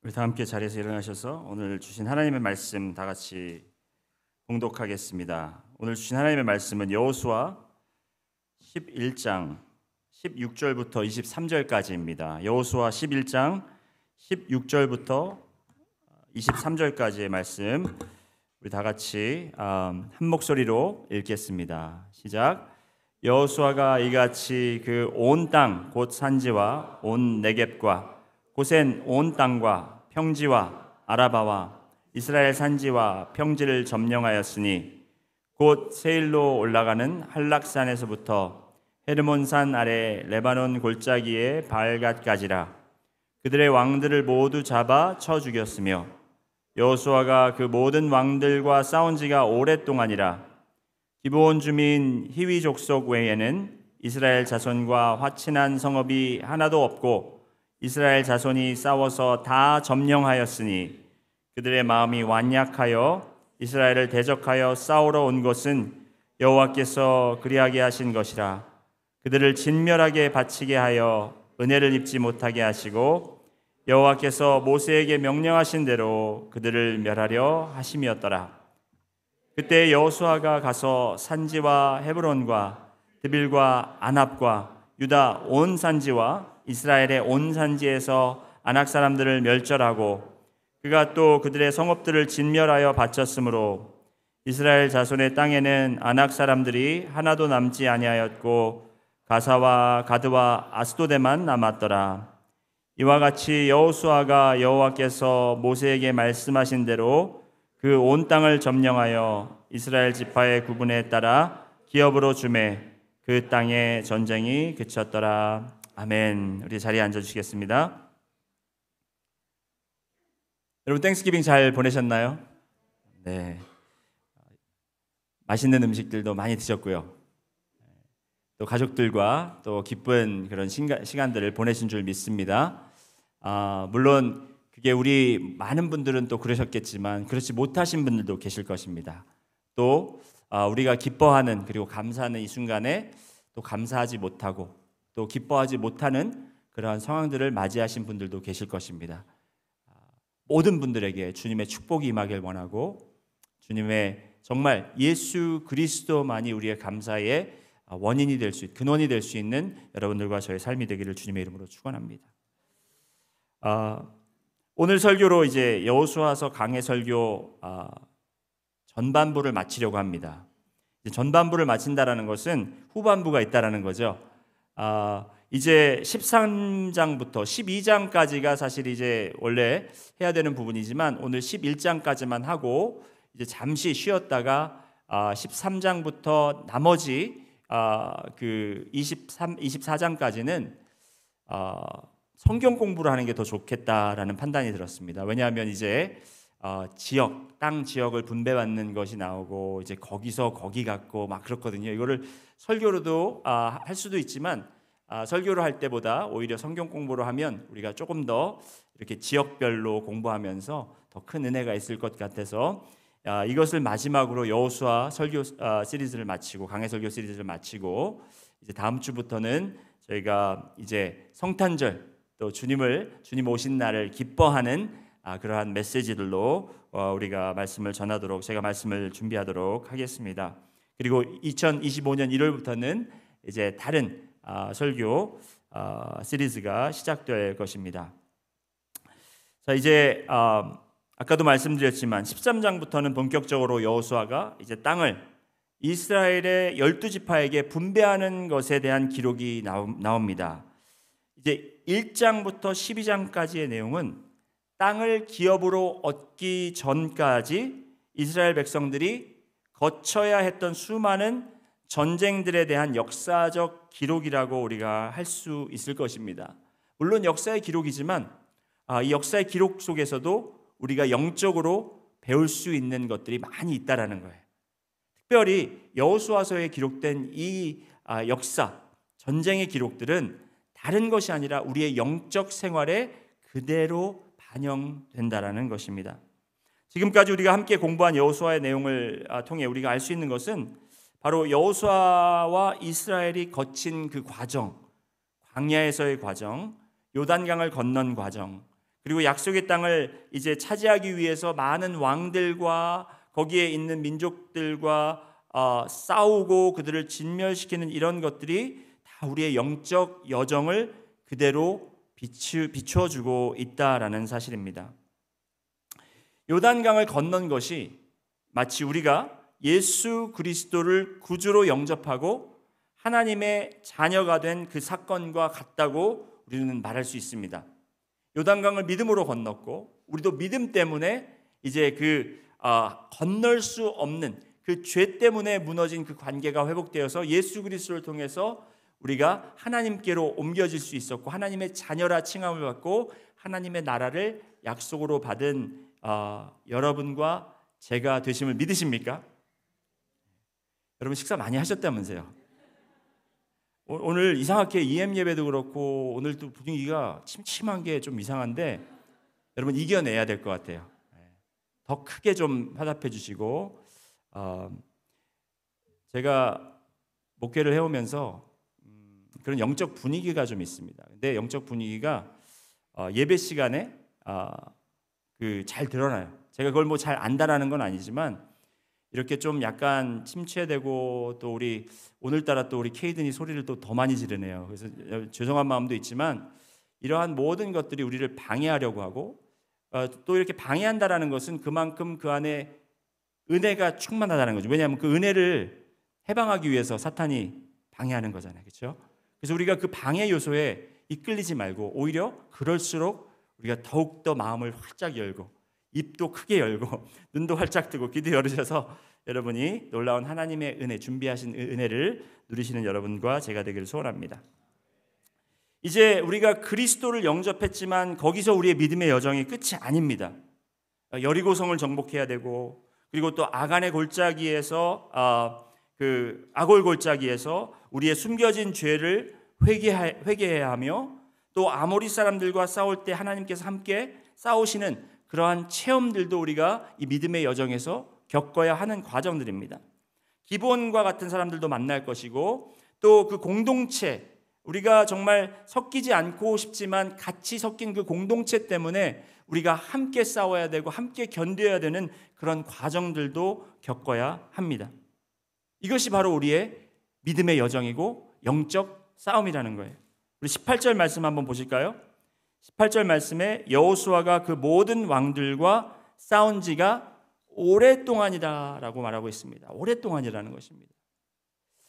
우리 다 함께 자리에서 일어나셔서 오늘 주신 하나님의 말씀 다 같이 봉독하겠습니다. 오늘 주신 하나님의 말씀은 여호수아 11장 16절부터 23절까지입니다. 여호수아 11장 16절부터 23절까지의 말씀 우리 다 같이 한 목소리로 읽겠습니다. 시작. 여호수아가 이같이 그 온 땅 곧 산지와 온 네겝과 고센 온 땅과 평지와 아라바와 이스라엘 산지와 평지를 점령하였으니 곧 세일로 올라가는 한락산에서부터 헤르몬산 아래 레바논 골짜기의 발갓까지라. 그들의 왕들을 모두 잡아 쳐 죽였으며 여호수아가 그 모든 왕들과 싸운 지가 오랫동안이라. 기브온 주민 히위 족속 외에는 이스라엘 자손과 화친한 성읍이 하나도 없고 이스라엘 자손이 싸워서 다 점령하였으니 그들의 마음이 완약하여 이스라엘을 대적하여 싸우러 온 것은 여호와께서 그리하게 하신 것이라. 그들을 진멸하게 바치게 하여 은혜를 입지 못하게 하시고 여호와께서 모세에게 명령하신 대로 그들을 멸하려 하심이었더라. 그때 여호수아가 가서 산지와 헤브론과 드빌과 아납과 유다 온 산지와 이스라엘의 온 산지에서 아낙 사람들을 멸절하고 그가 또 그들의 성읍들을 진멸하여 바쳤으므로 이스라엘 자손의 땅에는 아낙 사람들이 하나도 남지 아니하였고 가사와 가드와 아스도데만 남았더라. 이와 같이 여호수아가 여호와께서 모세에게 말씀하신 대로 그 온 땅을 점령하여 이스라엘 지파의 구분에 따라 기업으로 주매 그 땅에 전쟁이 그쳤더라. 아멘. 우리 자리에 앉아주시겠습니다. 여러분 땡스기빙 잘 보내셨나요? 네. 맛있는 음식들도 많이 드셨고요. 또 가족들과 또 기쁜 그런 시간들을 보내신 줄 믿습니다. 물론 그게 우리 많은 분들은 또 그러셨겠지만 그렇지 못하신 분들도 계실 것입니다. 또 우리가 기뻐하는 그리고 감사하는 이 순간에 또 감사하지 못하고 또 기뻐하지 못하는 그러한 상황들을 맞이하신 분들도 계실 것입니다. 모든 분들에게 주님의 축복이 임하길 원하고 주님의 정말 예수 그리스도만이 우리의 감사의 원인이 될 수, 근원이 될 수 있는 여러분들과 저의 삶이 되기를 주님의 이름으로 축원합니다. 오늘 설교로 이제 여호수아서 강해 설교 전반부를 마치려고 합니다. 전반부를 마친다라는 것은 후반부가 있다라는 거죠. 이제 13장부터 12장까지가 사실 이제 원래 해야 되는 부분이지만 오늘 11장까지만 하고 이제 잠시 쉬었다가 13장부터 나머지 그 24장까지는 성경 공부를 하는 게 더 좋겠다라는 판단이 들었습니다. 왜냐하면 이제 땅 지역을 분배받는 것이 나오고 이제 거기서 거기 갔고 막 그렇거든요. 이거를 설교로도 할 수도 있지만 설교를 할 때보다 오히려 성경 공부를 하면 우리가 조금 더 이렇게 지역별로 공부하면서 더 큰 은혜가 있을 것 같아서 이것을 마지막으로 여호수아 설교 시리즈를 마치고 강해 설교 시리즈를 마치고 이제 다음 주부터는 저희가 이제 성탄절 또 주님 오신 날을 기뻐하는 그러한 메시지들로 우리가 말씀을 전하도록 제가 말씀을 준비하도록 하겠습니다. 그리고 2025년 1월부터는 이제 다른 설교 시리즈가 시작될 것입니다. 자, 이제 아까도 말씀드렸지만 13장부터는 본격적으로 여호수아가 이제 땅을 이스라엘의 12지파에게 분배하는 것에 대한 기록이 나옵니다. 이제 1장부터 12장까지의 내용은 땅을 기업으로 얻기 전까지 이스라엘 백성들이 거쳐야 했던 수많은 전쟁들에 대한 역사적 기록이라고 우리가 할 수 있을 것입니다. 물론 역사의 기록이지만 이 역사의 기록 속에서도 우리가 영적으로 배울 수 있는 것들이 많이 있다라는 거예요. 특별히 여호수아서에 기록된 이 역사, 전쟁의 기록들은 다른 것이 아니라 우리의 영적 생활에 그대로 반영된다라는 것입니다. 지금까지 우리가 함께 공부한 여호수아의 내용을 통해 우리가 알 수 있는 것은 바로 여호수아와 이스라엘이 거친 그 과정, 광야에서의 과정, 요단강을 건넌 과정, 그리고 약속의 땅을 이제 차지하기 위해서 많은 왕들과 거기에 있는 민족들과 싸우고 그들을 진멸시키는 이런 것들이 다 우리의 영적 여정을 그대로 비추어주고 있다라는 사실입니다. 요단강을 건넌 것이 마치 우리가 예수 그리스도를 구주로 영접하고 하나님의 자녀가 된 그 사건과 같다고 우리는 말할 수 있습니다. 요단강을 믿음으로 건넜고 우리도 믿음 때문에 이제 건널 수 없는 그 죄 때문에 무너진 그 관계가 회복되어서 예수 그리스도를 통해서 우리가 하나님께로 옮겨질 수 있었고 하나님의 자녀라 칭함을 받고 하나님의 나라를 약속으로 받은 여러분과 제가 되심을 믿으십니까? 여러분 식사 많이 하셨다면서요? 오늘 이상하게 EM 예배도 그렇고 오늘도 분위기가 침침한 게 좀 이상한데 여러분 이겨내야 될 것 같아요. 더 크게 좀 화답해 주시고 제가 목회를 해오면서 그런 영적 분위기가 좀 있습니다. 근데 영적 분위기가 예배 시간에 잘 드러나요. 제가 그걸 뭐 잘 안다라는 건 아니지만 이렇게 좀 약간 침체되고 또 오늘따라 또 우리 케이든이 소리를 또 더 많이 지르네요. 그래서 죄송한 마음도 있지만 이러한 모든 것들이 우리를 방해하려고 하고 또 이렇게 방해한다라는 것은 그만큼 그 안에 은혜가 충만하다는 거죠. 왜냐하면 그 은혜를 해방하기 위해서 사탄이 방해하는 거잖아요. 그렇죠? 그래서 우리가 그 방해 요소에 이끌리지 말고 오히려 그럴수록 우리가 더욱더 마음을 활짝 열고 입도 크게 열고 눈도 활짝 뜨고 귀도 열으셔서 여러분이 놀라운 하나님의 은혜, 준비하신 은혜를 누리시는 여러분과 제가 되기를 소원합니다. 이제 우리가 그리스도를 영접했지만 거기서 우리의 믿음의 여정이 끝이 아닙니다. 여리고성을 정복해야 되고 그리고 또 아간의 골짜기에서 아골 골짜기에서 우리의 숨겨진 죄를 회개해야 하며 또 아모리 사람들과 싸울 때 하나님께서 함께 싸우시는 그러한 체험들도 우리가 이 믿음의 여정에서 겪어야 하는 과정들입니다. 기본과 같은 사람들도 만날 것이고 또 그 공동체 우리가 정말 섞이지 않고 싶지만 같이 섞인 그 공동체 때문에 우리가 함께 싸워야 되고 함께 견뎌야 되는 그런 과정들도 겪어야 합니다. 이것이 바로 우리의 믿음의 여정이고 영적 싸움이라는 거예요. 우리 18절 말씀 한번 보실까요? 18절 말씀에 여호수아가 그 모든 왕들과 싸운 지가 오랫동안이다라고 말하고 있습니다. 오랫동안이라는 것입니다.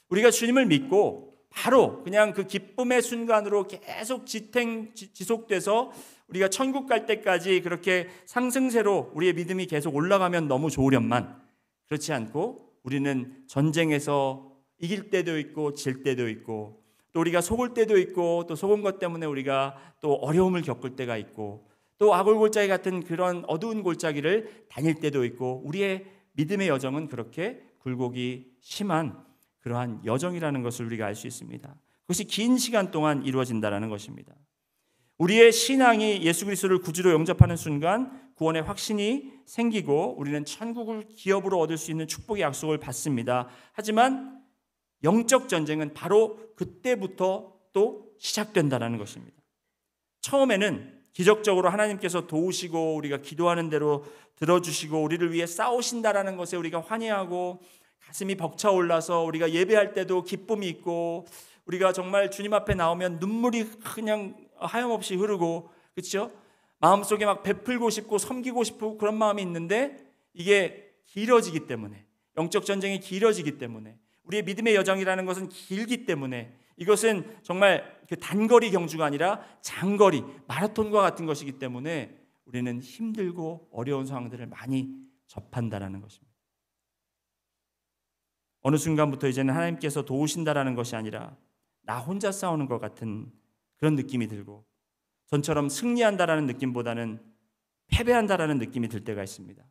우리가 주님을 믿고 바로 그냥 그 기쁨의 순간으로 계속 지속돼서 우리가 천국 갈 때까지 그렇게 상승세로 우리의 믿음이 계속 올라가면 너무 좋으련만 그렇지 않고 우리는 전쟁에서 이길 때도 있고 질 때도 있고 또 우리가 속을 때도 있고 또 속은 것 때문에 우리가 또 어려움을 겪을 때가 있고 또 아골골짜기 같은 그런 어두운 골짜기를 다닐 때도 있고 우리의 믿음의 여정은 그렇게 굴곡이 심한 그러한 여정이라는 것을 우리가 알 수 있습니다. 그것이 긴 시간 동안 이루어진다는 것입니다. 우리의 신앙이 예수 그리스도를 구주로 영접하는 순간 구원의 확신이 생기고 우리는 천국을 기업으로 얻을 수 있는 축복의 약속을 받습니다. 하지만 영적 전쟁은 바로 그때부터 또 시작된다는 것입니다. 처음에는 기적적으로 하나님께서 도우시고 우리가 기도하는 대로 들어주시고 우리를 위해 싸우신다라는 것에 우리가 환희하고 가슴이 벅차올라서 우리가 예배할 때도 기쁨이 있고 우리가 정말 주님 앞에 나오면 눈물이 그냥 하염없이 흐르고 그렇죠? 마음속에 막 베풀고 싶고 섬기고 싶고 그런 마음이 있는데 이게 길어지기 때문에 영적 전쟁이 길어지기 때문에 우리의 믿음의 여정이라는 것은 길기 때문에 이것은 정말 그 단거리 경주가 아니라 장거리 마라톤과 같은 것이기 때문에 우리는 힘들고 어려운 상황들을 많이 접한다라는 것입니다. 어느 순간부터 이제는 하나님께서 도우신다라는 것이 아니라 나 혼자 싸우는 것 같은 그런 느낌이 들고 전처럼 승리한다라는 느낌보다는 패배한다라는 느낌이 들 때가 있습니다.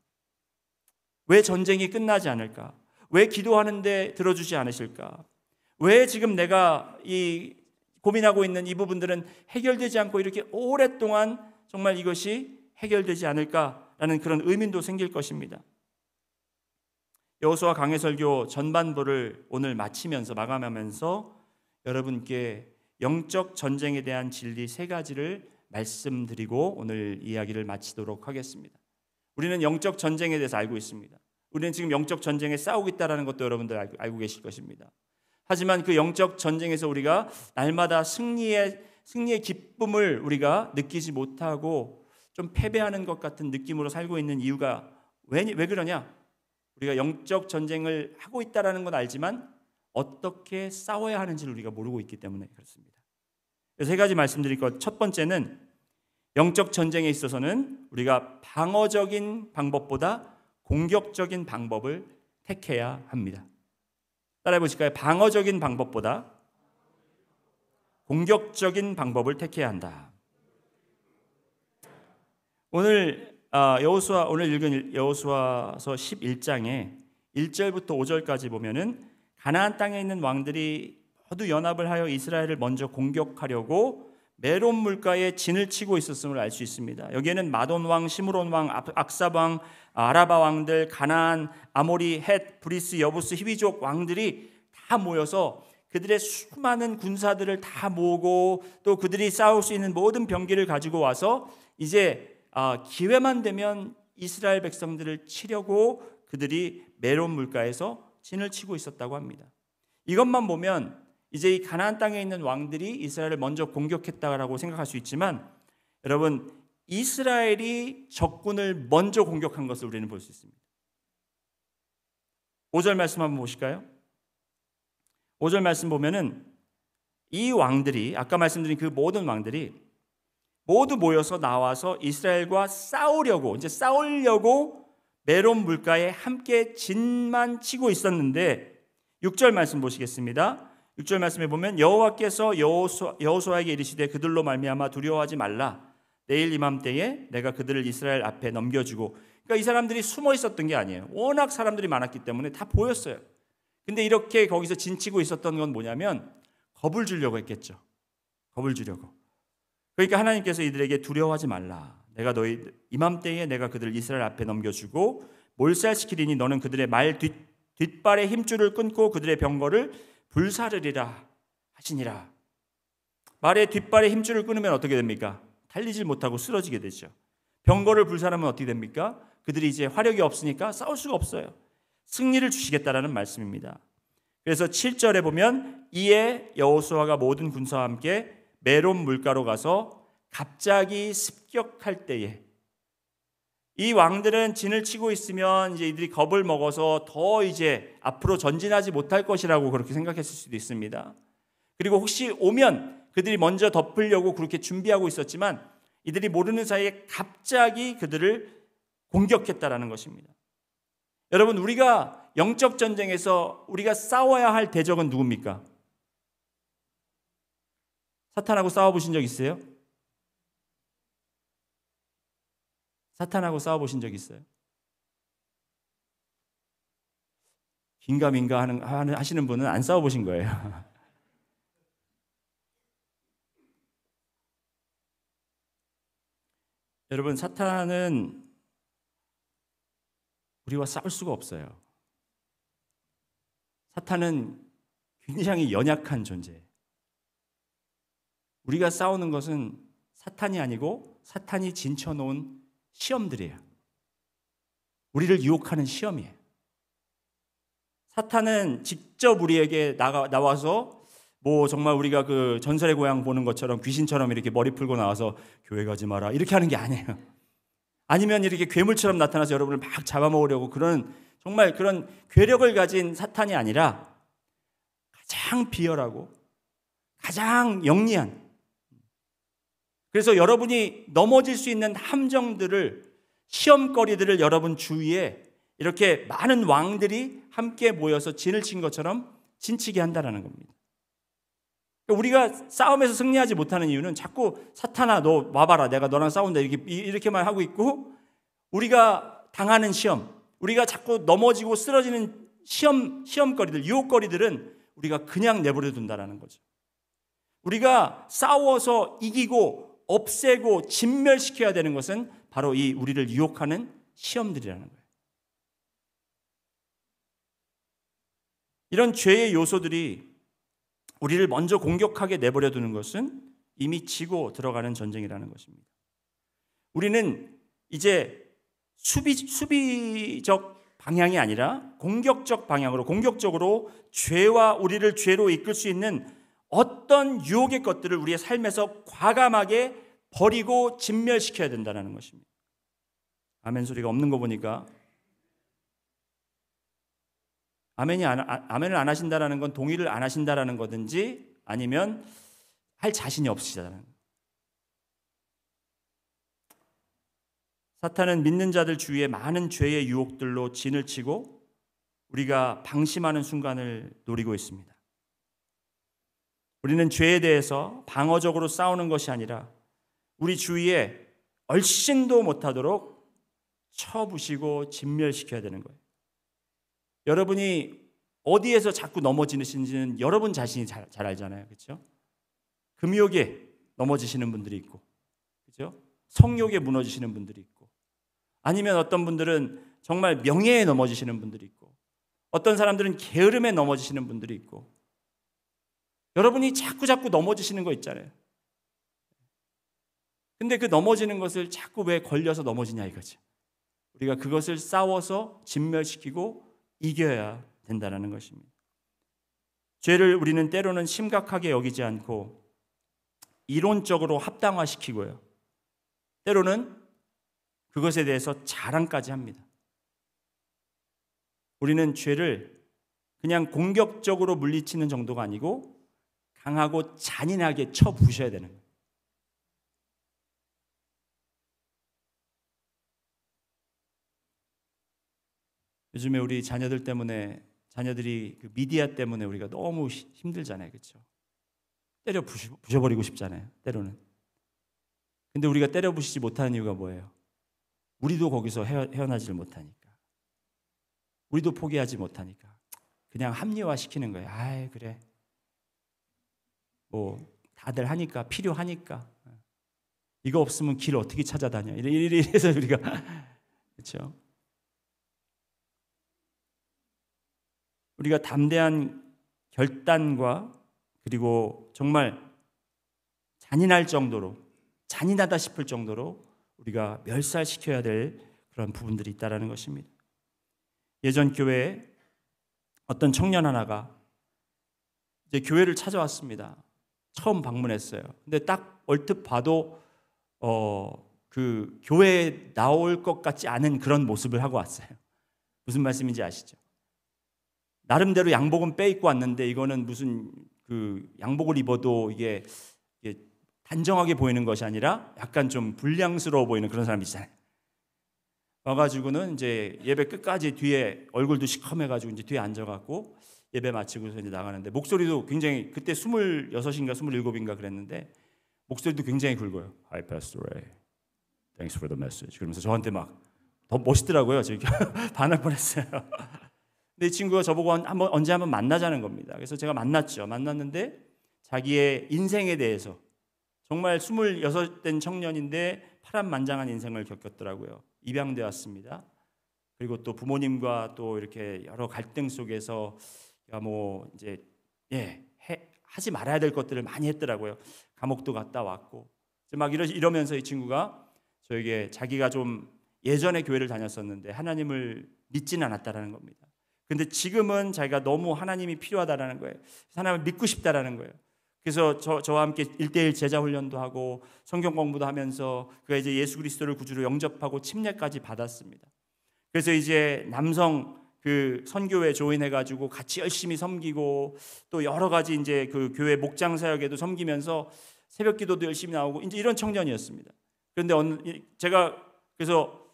왜 전쟁이 끝나지 않을까? 왜 기도하는데 들어주지 않으실까? 왜 지금 내가 고민하고 있는 이 부분들은 해결되지 않고 이렇게 오랫동안 정말 이것이 해결되지 않을까라는 그런 의문도 생길 것입니다. 여호수아 강해설교 전반부를 오늘 마감하면서 여러분께 영적 전쟁에 대한 진리 3가지를 말씀드리고 오늘 이야기를 마치도록 하겠습니다. 우리는 영적 전쟁에 대해서 알고 있습니다. 우리는 지금 영적 전쟁에 싸우고 있다는 것도 여러분들 알고 계실 것입니다. 하지만 그 영적 전쟁에서 우리가 날마다 승리의 기쁨을 우리가 느끼지 못하고 좀 패배하는 것 같은 느낌으로 살고 있는 이유가 왜 그러냐? 우리가 영적 전쟁을 하고 있다는 건 알지만 어떻게 싸워야 하는지를 우리가 모르고 있기 때문에 그렇습니다. 세 가지 말씀드릴 것. 첫 번째는 영적 전쟁에 있어서는 우리가 방어적인 방법보다 공격적인 방법을 택해야 합니다. 따라해 보실까요? 방어적인 방법보다 공격적인 방법을 택해야 한다. 오늘 읽은 여호수아서 11장에 1절부터 5절까지 보면은 가나안 땅에 있는 왕들이 모두 연합을 하여 이스라엘을 먼저 공격하려고 메론 물가에 진을 치고 있었음을 알 수 있습니다. 여기에는 마돈 왕, 시므론 왕, 악삽 왕, 아라바 왕들, 가나안, 아모리, 헷, 브리스, 여부스, 히비족 왕들이 다 모여서 그들의 수많은 군사들을 다 모으고 또 그들이 싸울 수 있는 모든 병기를 가지고 와서 이제 기회만 되면 이스라엘 백성들을 치려고 그들이 메론 물가에서 진을 치고 있었다고 합니다. 이것만 보면 이제 이 가나안 땅에 있는 왕들이 이스라엘을 먼저 공격했다라고 생각할 수 있지만 여러분 이스라엘이 적군을 먼저 공격한 것을 우리는 볼 수 있습니다. 5절 말씀 한번 보실까요? 5절 말씀 보면은 이 왕들이 아까 말씀드린 그 모든 왕들이 모두 모여서 나와서 이스라엘과 싸우려고 메론 물가에 함께 진만 치고 있었는데 6절 말씀 보시겠습니다. 6절 말씀에 보면 여호와께서 여호수아에게 이르시되 그들로 말미암아 두려워하지 말라. 내일 이맘때에 내가 그들을 이스라엘 앞에 넘겨주고. 그러니까 이 사람들이 숨어 있었던 게 아니에요. 워낙 사람들이 많았기 때문에 다 보였어요. 근데 이렇게 거기서 진치고 있었던 건 뭐냐면 겁을 주려고 했겠죠. 겁을 주려고. 그러니까 하나님께서 이들에게 두려워하지 말라. 내가 너희 이맘때에 내가 그들을 이스라엘 앞에 넘겨주고 몰살시키리니 너는 그들의 말 뒷발의 힘줄을 끊고 그들의 병거를 불사르리라 하시니라. 말의 뒷발의 힘줄을 끊으면 어떻게 됩니까? 달리질 못하고 쓰러지게 되죠. 병거를 불사르면 어떻게 됩니까? 그들이 이제 화력이 없으니까 싸울 수가 없어요. 승리를 주시겠다라는 말씀입니다. 그래서 7절에 보면 이에 여호수아가 모든 군사와 함께 메론 물가로 가서 갑자기 습격할 때에 이 왕들은 진을 치고 있으면 이제 이들이 겁을 먹어서 더 이제 앞으로 전진하지 못할 것이라고 그렇게 생각했을 수도 있습니다. 그리고 혹시 오면 그들이 먼저 덮으려고 그렇게 준비하고 있었지만 이들이 모르는 사이에 갑자기 그들을 공격했다라는 것입니다. 여러분 우리가 영적 전쟁에서 우리가 싸워야 할 대적은 누굽니까? 사탄하고 싸워보신 적 있어요? 사탄하고 싸워보신 적 있어요? 긴가민가 하시는 분은 안 싸워보신 거예요. 여러분 사탄은 우리와 싸울 수가 없어요. 사탄은 굉장히 연약한 존재예요. 우리가 싸우는 것은 사탄이 아니고 사탄이 진쳐놓은 시험들이에요. 우리를 유혹하는 시험이에요. 사탄은 직접 우리에게 나와서 뭐 정말 우리가 그 전설의 고향 보는 것처럼 귀신처럼 이렇게 머리 풀고 나와서 교회 가지 마라 이렇게 하는 게 아니에요. 아니면 이렇게 괴물처럼 나타나서 여러분을 막 잡아먹으려고 그런 정말 그런 괴력을 가진 사탄이 아니라 가장 비열하고 가장 영리한, 그래서 여러분이 넘어질 수 있는 함정들을, 시험거리들을 여러분 주위에 이렇게 많은 왕들이 함께 모여서 진을 친 것처럼 진치게 한다는 겁니다. 우리가 싸움에서 승리하지 못하는 이유는 자꾸 사탄아 너 와봐라 내가 너랑 싸운다 이렇게만 하고 있고, 우리가 당하는 시험, 우리가 자꾸 넘어지고 쓰러지는 시험거리들, 유혹거리들은 우리가 그냥 내버려 둔다는 거죠. 우리가 싸워서 이기고 없애고 진멸시켜야 되는 것은 바로 이 우리를 유혹하는 시험들이라는 거예요. 이런 죄의 요소들이 우리를 먼저 공격하게 내버려 두는 것은 이미 지고 들어가는 전쟁이라는 것입니다. 우리는 이제 수비적 방향이 아니라 공격적 방향으로, 공격적으로 죄와 우리를 죄로 이끌 수 있는 어떤 유혹의 것들을 우리의 삶에서 과감하게 버리고 진멸시켜야 된다는 것입니다. 아멘 소리가 없는 거 보니까 아멘을 안 하신다라는 건 동의를 안 하신다라는 거든지 아니면 할 자신이 없으시다는 거예요. 사탄은 믿는 자들 주위에 많은 죄의 유혹들로 진을 치고 우리가 방심하는 순간을 노리고 있습니다. 우리는 죄에 대해서 방어적으로 싸우는 것이 아니라 우리 주위에 얼씬도 못하도록 쳐부시고 진멸시켜야 되는 거예요. 여러분이 어디에서 자꾸 넘어지시는지는 여러분 자신이 잘 알잖아요. 그렇죠? 금욕에 넘어지시는 분들이 있고, 그렇죠? 성욕에 무너지시는 분들이 있고, 아니면 어떤 분들은 정말 명예에 넘어지시는 분들이 있고, 어떤 사람들은 게으름에 넘어지시는 분들이 있고, 여러분이 자꾸 넘어지시는 거 있잖아요. 근데 그 넘어지는 것을 자꾸 왜 걸려서 넘어지냐 이거죠. 우리가 그것을 싸워서 진멸시키고 이겨야 된다는 것입니다. 죄를 우리는 때로는 심각하게 여기지 않고 이론적으로 합당화시키고요. 때로는 그것에 대해서 자랑까지 합니다. 우리는 죄를 그냥 공격적으로 물리치는 정도가 아니고 강하고 잔인하게 쳐부셔야 되는 거예요. 요즘에 우리 자녀들 때문에, 자녀들이 그 미디어 때문에 우리가 너무 힘들잖아요. 그렇죠? 때려 부셔버리고 싶잖아요. 때로는. 근데 우리가 때려 부시지 못하는 이유가 뭐예요? 우리도 거기서 헤어나지를 못하니까. 우리도 포기하지 못하니까. 그냥 합리화시키는 거예요. 아이 그래. 뭐 다들 하니까, 필요하니까. 이거 없으면 길 어떻게 찾아다녀. 이래서 우리가 그렇죠? 우리가 담대한 결단과 그리고 정말 잔인할 정도로, 잔인하다 싶을 정도로 우리가 멸살시켜야 될 그런 부분들이 있다는 것입니다. 예전 교회에 어떤 청년 하나가 이제 교회를 찾아왔습니다. 처음 방문했어요. 근데 딱 얼핏 봐도 그 교회에 나올 것 같지 않은 그런 모습을 하고 왔어요. 무슨 말씀인지 아시죠? 나름대로 양복은 빼입고 왔는데 이거는 무슨 그 양복을 입어도 이게 단정하게 보이는 것이 아니라 약간 좀 불량스러워 보이는 그런 사람이 있잖아요. 와가지고는 이제 예배 끝까지 뒤에 얼굴도 시커매가지고 이제 뒤에 앉아갖고 예배 마치고서 이제 나가는데 목소리도 굉장히 그때 26인가 27인가 그랬는데 목소리도 굉장히 굵어요. Hi Pastor Ray, thanks for the message. 그러면서 저한테 막 더 멋있더라고요. 저 반할 뻔했어요. 근데 이 친구가 저보고 언제 한번 만나자는 겁니다. 그래서 제가 만났는데 자기의 인생에 대해서 정말 26된 청년인데 파란만장한 인생을 겪었더라고요. 입양되었습니다. 그리고 또 부모님과 또 이렇게 여러 갈등 속에서 뭐 이제 하지 말아야 될 것들을 많이 했더라고요. 감옥도 갔다 왔고 막 이러면서 이 친구가 저에게 자기가 좀 예전에 교회를 다녔었는데 하나님을 믿지는 않았다라는 겁니다. 근데 지금은 자기가 너무 하나님이 필요하다라는 거예요. 하나님을 믿고 싶다라는 거예요. 그래서 저와 함께 1:1 제자 훈련도 하고 성경 공부도 하면서 그가 이제 예수 그리스도를 구주로 영접하고 침례까지 받았습니다. 그래서 이제 남성 그 선교회 조인해가지고 같이 열심히 섬기고 또 여러 가지 이제 그 교회 목장 사역에도 섬기면서 새벽기도도 열심히 나오고 이제 이런 청년이었습니다. 그런데 제가 그래서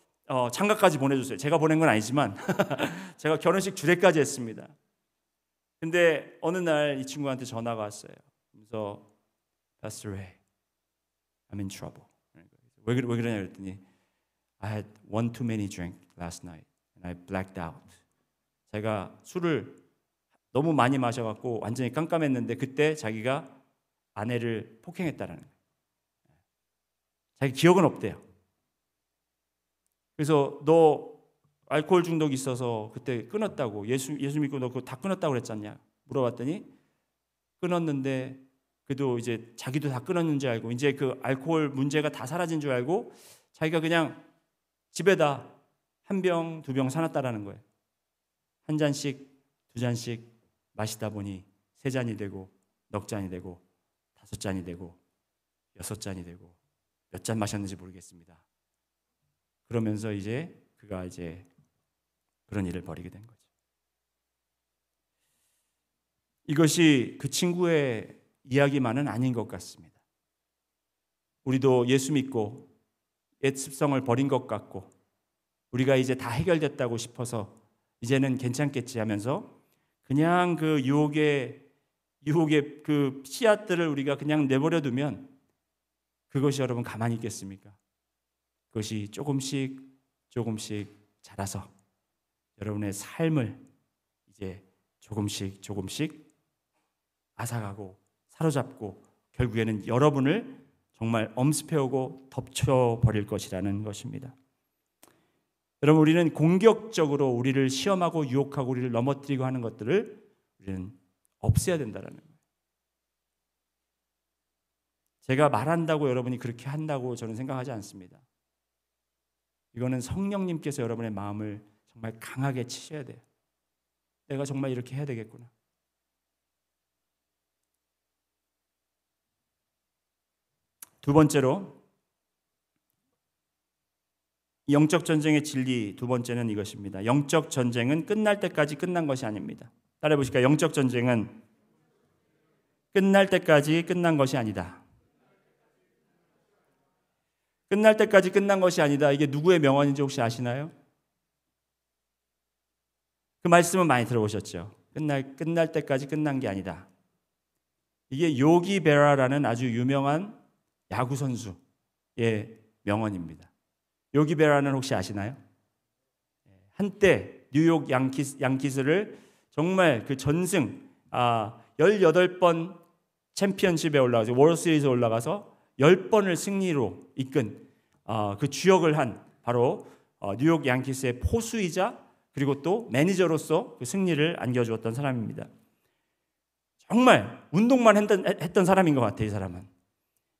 장가까지 보내줬어요. 제가 보낸 건 아니지만 제가 결혼식 주례까지 했습니다. 근데 어느 날 이 친구한테 전화가 왔어요. 그래서 Pastor Ray, I'm in trouble. 왜 그러냐 그랬더니 I had one too many drink last night and I blacked out. 제가 술을 너무 많이 마셔갖고 완전히 깜깜했는데 그때 자기가 아내를 폭행했다라는 거예요. 자기 기억은 없대요. 그래서 너 알코올 중독 있어서 그때 끊었다고 예수 믿고 너 그거 다 끊었다고 그랬잖냐 물어봤더니 끊었는데 그래도 이제 자기도 다 끊었는 줄 알고 이제 그 알코올 문제가 다 사라진 줄 알고 자기가 그냥 집에다 한 병, 두 병 사놨다라는 거예요. 한 잔씩, 두 잔씩 마시다 보니 세 잔이 되고 넉 잔이 되고 다섯 잔이 되고 여섯 잔이 되고 몇 잔 마셨는지 모르겠습니다. 그러면서 이제 그가 이제 그런 일을 벌이게 된 거죠. 이것이 그 친구의 이야기만은 아닌 것 같습니다. 우리도 예수 믿고 옛 습성을 버린 것 같고 우리가 이제 다 해결됐다고 싶어서 이제는 괜찮겠지 하면서 그냥 그 유혹의 그 씨앗들을 우리가 그냥 내버려 두면 그것이 여러분 가만히 있겠습니까? 그것이 조금씩 자라서 여러분의 삶을 이제 조금씩 앗아가고 사로잡고 결국에는 여러분을 정말 엄습해오고 덮쳐버릴 것이라는 것입니다. 여러분, 우리는 공격적으로 우리를 시험하고 유혹하고 우리를 넘어뜨리고 하는 것들을 우리는 없애야 된다는 거예요. 제가 말한다고 여러분이 그렇게 한다고 저는 생각하지 않습니다. 이거는 성령님께서 여러분의 마음을 정말 강하게 치셔야 돼요. 내가 정말 이렇게 해야 되겠구나. 두 번째로 영적 전쟁의 진리 두 번째는 이것입니다. 영적 전쟁은 끝날 때까지 끝난 것이 아닙니다. 따라해 보실까요? 영적 전쟁은 끝날 때까지 끝난 것이 아니다. 끝날 때까지 끝난 것이 아니다. 이게 누구의 명언인지 혹시 아시나요? 그 말씀은 많이 들어보셨죠? 끝날 때까지 끝난 게 아니다. 이게 요기 베라라는 아주 유명한 야구 선수의 명언입니다. 요기 베라는 혹시 아시나요? 한때 뉴욕 양키스를 정말 그 전승 18번 챔피언십에 올라가서 월드시리즈에 올라가서 10번을 승리로 이끈 그 주역을 한 바로 뉴욕 양키스의 포수이자 그리고 또 매니저로서 그 승리를 안겨주었던 사람입니다. 정말 운동만 했던 사람인 것 같아요.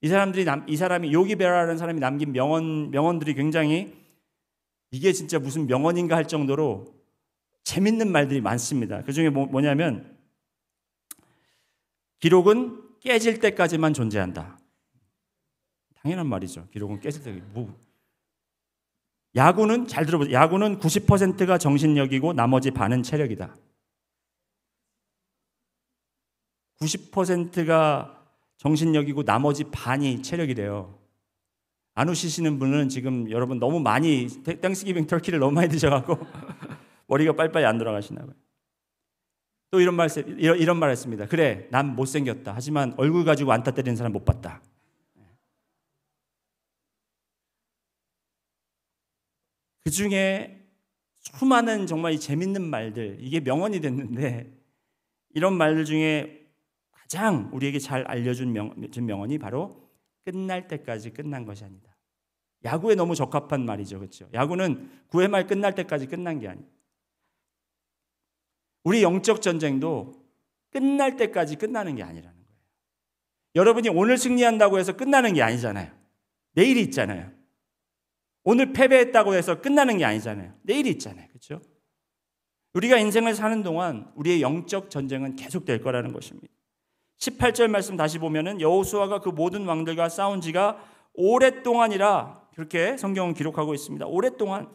이 사람이 요기 베라라는 사람이 남긴 명언들이 굉장히 이게 진짜 무슨 명언인가 할 정도로 재밌는 말들이 많습니다. 그 중에 뭐냐면 기록은 깨질 때까지만 존재한다. 당연한 말이죠. 기록은 깨질 때까지. 야구는 잘 들어보세요. 야구는 90%가 정신력이고 나머지 반은 체력이다. 90%가 정신력이고 나머지 반이 체력이래요. 안 우시시는 분은 지금 여러분 너무 많이 땡스기빙 터키를 너무 많이 드셔갖고 머리가 빨리빨리 안 돌아가시나 봐요. 또 이런 말 했습니다. 그래, 난 못생겼다. 하지만 얼굴 가지고 안타 때리는 사람 못 봤다. 그 중에 수많은 정말 재밌는 말들, 이게 명언이 됐는데 이런 말들 중에 가장 우리에게 잘 알려준 명언이 바로 끝날 때까지 끝난 것이 아니다. 야구에 너무 적합한 말이죠. 그렇죠? 야구는 9회 말 끝날 때까지 끝난 게 아니에요. 우리 영적 전쟁도 끝날 때까지 끝나는 게 아니라는 거예요. 여러분이 오늘 승리한다고 해서 끝나는 게 아니잖아요. 내일이 있잖아요. 오늘 패배했다고 해서 끝나는 게 아니잖아요. 내일이 있잖아요. 그렇죠? 우리가 인생을 사는 동안 우리의 영적 전쟁은 계속될 거라는 것입니다. 18절 말씀 다시 보면은 여호수아가 그 모든 왕들과 싸운 지가 오랫동안이라 그렇게 성경은 기록하고 있습니다. 오랫동안,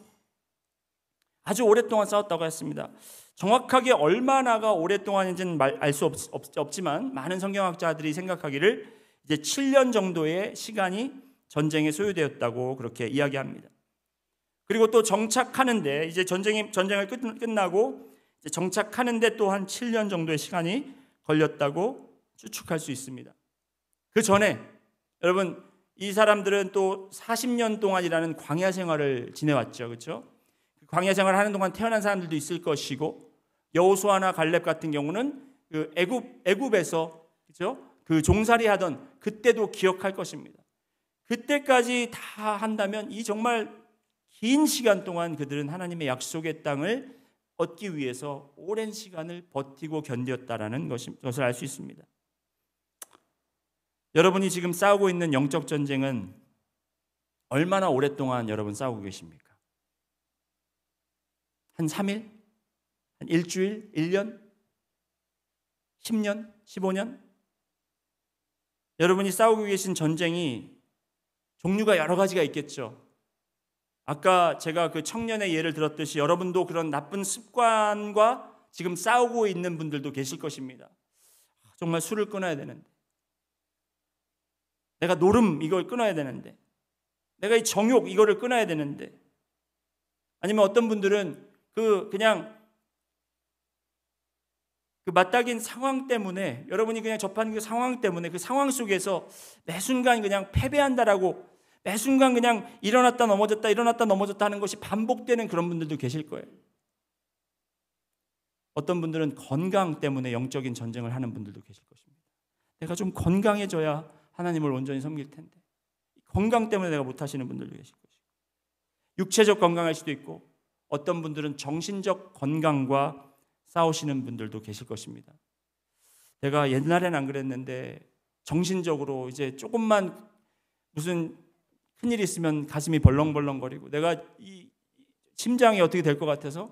아주 오랫동안 싸웠다고 했습니다. 정확하게 얼마나가 오랫동안인지는 알 수 없지만 많은 성경학자들이 생각하기를 이제 7년 정도의 시간이 전쟁에 소요되었다고 그렇게 이야기합니다. 그리고 또 정착하는데 이제 전쟁을 끝나고 이제 정착하는데 또 한 7년 정도의 시간이 걸렸다고 추측할 수 있습니다. 그 전에 여러분 이 사람들은 또 40년 동안이라는 광야 생활을 지내왔죠. 그렇죠? 광야 생활을 하는 동안 태어난 사람들도 있을 것이고 여호수아나 갈렙 같은 경우는 그 애굽에서 그렇죠? 그 종살이 하던 그때도 기억할 것입니다. 그때까지 다 한다면 이 정말 긴 시간 동안 그들은 하나님의 약속의 땅을 얻기 위해서 오랜 시간을 버티고 견뎠다라는 것을 알 수 있습니다. 여러분이 지금 싸우고 있는 영적 전쟁은 얼마나 오랫동안 여러분 싸우고 계십니까? 한 3일? 한 일주일? 1년? 10년? 15년? 여러분이 싸우고 계신 전쟁이 종류가 여러 가지가 있겠죠. 아까 제가 그 청년의 예를 들었듯이 여러분도 그런 나쁜 습관과 지금 싸우고 있는 분들도 계실 것입니다. 정말 술을 끊어야 되는데, 내가 노름 이걸 끊어야 되는데, 내가 이 정욕 이거를 끊어야 되는데, 아니면 어떤 분들은 그냥 그 맞닥인 상황 때문에, 여러분이 그냥 접한 그 상황 때문에 그 상황 속에서 매 순간 그냥 패배한다라고, 매 순간 그냥 일어났다 넘어졌다 일어났다 넘어졌다 하는 것이 반복되는 그런 분들도 계실 거예요. 어떤 분들은 건강 때문에 영적인 전쟁을 하는 분들도 계실 것입니다. 내가 좀 건강해져야 하나님을 온전히 섬길 텐데, 건강 때문에 내가 못하시는 분들도 계실 것이고, 육체적 건강할 수도 있고, 어떤 분들은 정신적 건강과 싸우시는 분들도 계실 것입니다. 내가 옛날엔 안 그랬는데 정신적으로 이제 조금만 무슨 큰일이 있으면 가슴이 벌렁벌렁거리고, 내가 이 심장이 어떻게 될 것 같아서,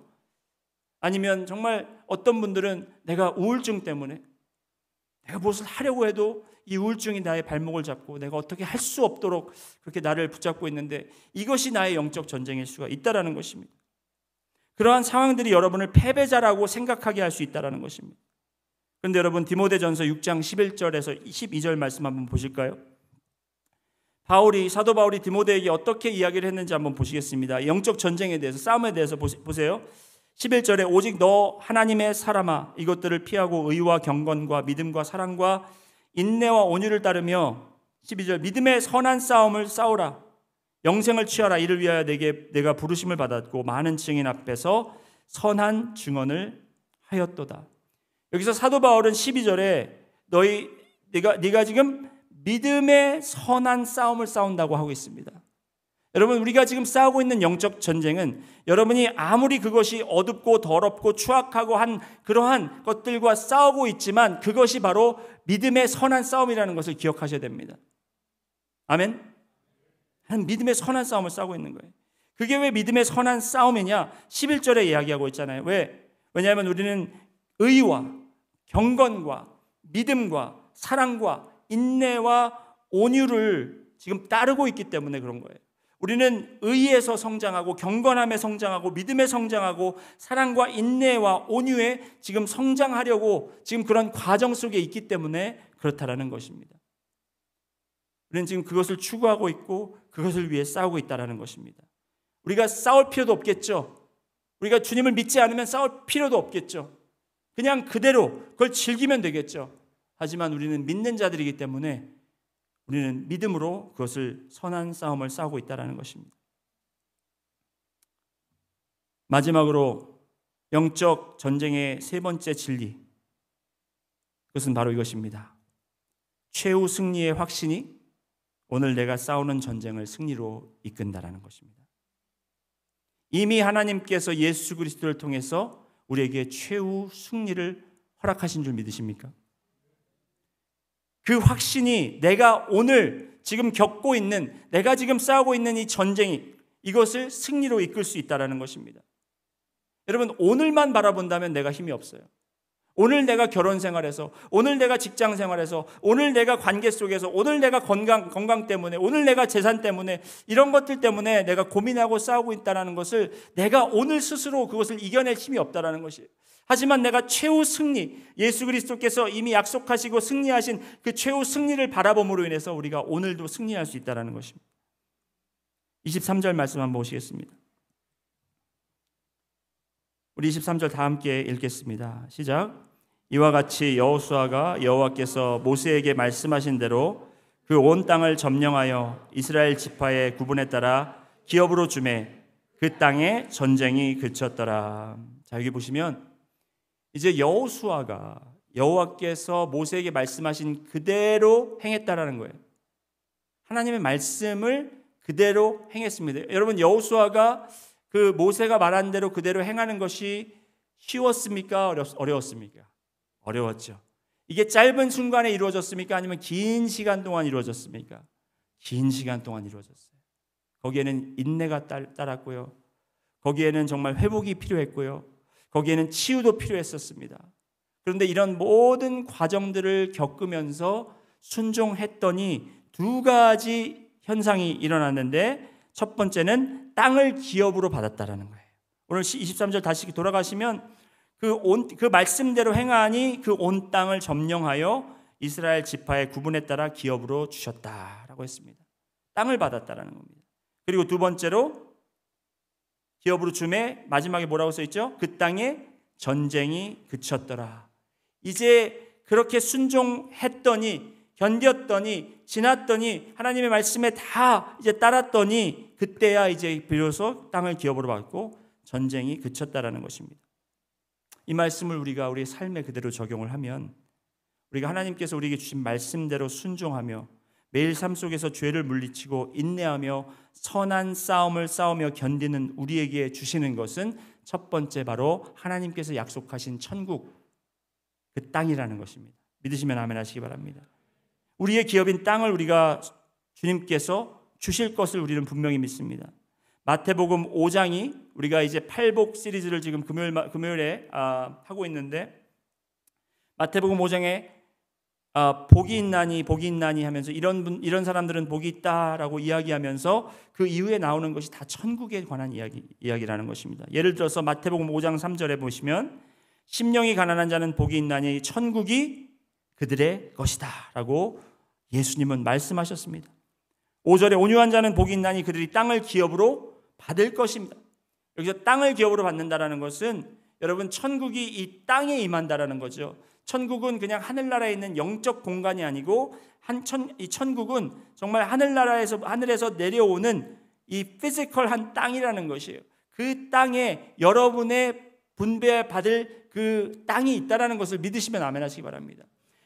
아니면 정말 어떤 분들은 내가 우울증 때문에 내가 무엇을 하려고 해도 이 우울증이 나의 발목을 잡고 내가 어떻게 할 수 없도록 그렇게 나를 붙잡고 있는데, 이것이 나의 영적 전쟁일 수가 있다라는 것입니다. 그러한 상황들이 여러분을 패배자라고 생각하게 할 수 있다라는 것입니다. 그런데 여러분, 디모데전서 6장 11절에서 12절 말씀 한번 보실까요? 사도 바울이 디모데에게 어떻게 이야기를 했는지 한번 보시겠습니다. 영적 전쟁에 대해서, 싸움에 대해서 보세요. 11절에 오직 너 하나님의 사람아, 이것들을 피하고 의와 경건과 믿음과 사랑과 인내와 온유를 따르며, 12절 믿음의 선한 싸움을 싸우라. 영생을 취하라. 이를 위하여 내가 부르심을 받았고 많은 증인 앞에서 선한 증언을 하였도다. 여기서 사도 바울은 12절에 네가 지금 믿음의 선한 싸움을 싸운다고 하고 있습니다. 여러분, 우리가 지금 싸우고 있는 영적 전쟁은 여러분이 아무리 그것이 어둡고 더럽고 추악하고 한 그러한 것들과 싸우고 있지만, 그것이 바로 믿음의 선한 싸움이라는 것을 기억하셔야 됩니다. 아멘? 한 믿음의 선한 싸움을 싸우고 있는 거예요. 그게 왜 믿음의 선한 싸움이냐? 11절에 이야기하고 있잖아요. 왜냐하면 우리는 의와 경건과 믿음과 사랑과 인내와 온유를 지금 따르고 있기 때문에 그런 거예요. 우리는 의에서 성장하고 경건함에 성장하고 믿음에 성장하고 사랑과 인내와 온유에 지금 성장하려고 지금 그런 과정 속에 있기 때문에 그렇다라는 것입니다. 우리는 지금 그것을 추구하고 있고 그것을 위해 싸우고 있다라는 것입니다. 우리가 싸울 필요도 없겠죠. 우리가 주님을 믿지 않으면 싸울 필요도 없겠죠. 그냥 그대로 그걸 즐기면 되겠죠. 하지만 우리는 믿는 자들이기 때문에 우리는 믿음으로 그것을 선한 싸움을 싸우고 있다는 것입니다. 마지막으로 영적 전쟁의 세 번째 진리, 그것은 바로 이것입니다. 최후 승리의 확신이 오늘 내가 싸우는 전쟁을 승리로 이끈다라는 것입니다. 이미 하나님께서 예수 그리스도를 통해서 우리에게 최후 승리를 허락하신 줄 믿으십니까? 그 확신이 내가 오늘 지금 겪고 있는, 내가 지금 싸우고 있는 이 전쟁이, 이것을 승리로 이끌 수 있다는 것입니다. 여러분, 오늘만 바라본다면 내가 힘이 없어요. 오늘 내가 결혼 생활에서, 오늘 내가 직장 생활에서, 오늘 내가 관계 속에서, 오늘 내가 건강 때문에, 오늘 내가 재산 때문에, 이런 것들 때문에 내가 고민하고 싸우고 있다는 것을, 내가 오늘 스스로 그것을 이겨낼 힘이 없다는 것이에요. 하지만 내가 최후 승리, 예수 그리스도께서 이미 약속하시고 승리하신 그 최후 승리를 바라봄으로 인해서 우리가 오늘도 승리할 수 있다는 것입니다. 23절 말씀 한번 보시겠습니다. 우리 23절 다 함께 읽겠습니다. 시작. 이와 같이 여호수아가 여호와께서 모세에게 말씀하신 대로 그 온 땅을 점령하여 이스라엘 지파의 구분에 따라 기업으로 주매 그 땅에 전쟁이 그쳤더라. 자, 여기 보시면 이제 여호수아가 여호와께서 모세에게 말씀하신 그대로 행했다라는 거예요. 하나님의 말씀을 그대로 행했습니다. 여러분, 여호수아가 그 모세가 말한 대로 그대로 행하는 것이 쉬웠습니까? 어려웠습니까? 어려웠죠. 이게 짧은 순간에 이루어졌습니까? 아니면 긴 시간 동안 이루어졌습니까? 긴 시간 동안 이루어졌어요. 거기에는 인내가 따랐고요. 거기에는 정말 회복이 필요했고요. 거기에는 치유도 필요했었습니다. 그런데 이런 모든 과정들을 겪으면서 순종했더니 두 가지 현상이 일어났는데, 첫 번째는 땅을 기업으로 받았다라는 거예요. 오늘 23절 다시 돌아가시면 그 말씀대로 행하니 그 온 땅을 점령하여 이스라엘 지파의 구분에 따라 기업으로 주셨다라고 했습니다. 땅을 받았다라는 겁니다. 그리고 두 번째로 기업으로 줌에 마지막에 뭐라고 써 있죠? 그 땅에 전쟁이 그쳤더라. 이제 그렇게 순종했더니, 견뎠더니, 지났더니, 하나님의 말씀에 다 이제 따랐더니, 그때야 이제 비로소 땅을 기업으로 받고 전쟁이 그쳤다라는 것입니다. 이 말씀을 우리가 우리의 삶에 그대로 적용을 하면, 우리가 하나님께서 우리에게 주신 말씀대로 순종하며 매일 삶 속에서 죄를 물리치고 인내하며 선한 싸움을 싸우며 견디는 우리에게 주시는 것은 첫 번째 바로 하나님께서 약속하신 천국, 그 땅이라는 것입니다. 믿으시면 아멘 하시기 바랍니다. 우리의 기업인 땅을 우리가 주님께서 주실 것을 우리는 분명히 믿습니다. 마태복음 5장이 우리가 이제 팔복 시리즈를 지금 금요일에 하고 있는데, 마태복음 5장에 복이 있나니 하면서 이런 사람들은 복이 있다라고 이야기하면서 그 이후에 나오는 것이 다 천국에 관한 이야기라는 것입니다. 예를 들어서 마태복음 5장 3절에 보시면 심령이 가난한 자는 복이 있나니 천국이 그들의 것이다 라고 예수님은 말씀하셨습니다. 5절에 온유한 자는 복이 있나니 그들이 땅을 기업으로 받을 것입니다. 여기서 땅을 기업으로 받는다라는 것은 여러분 천국이 이 땅에 임한다라는 거죠. 천국은 그냥 하늘나라에 있는 영적 공간이 아니고 이 천국은 정말 하늘에서 내려오는 이 피지컬한 땅이라는 것이에요. 그 땅에 여러분의 분배받을 그 땅이 있다라는 것을 믿으시면 아멘 하시기 바랍니다.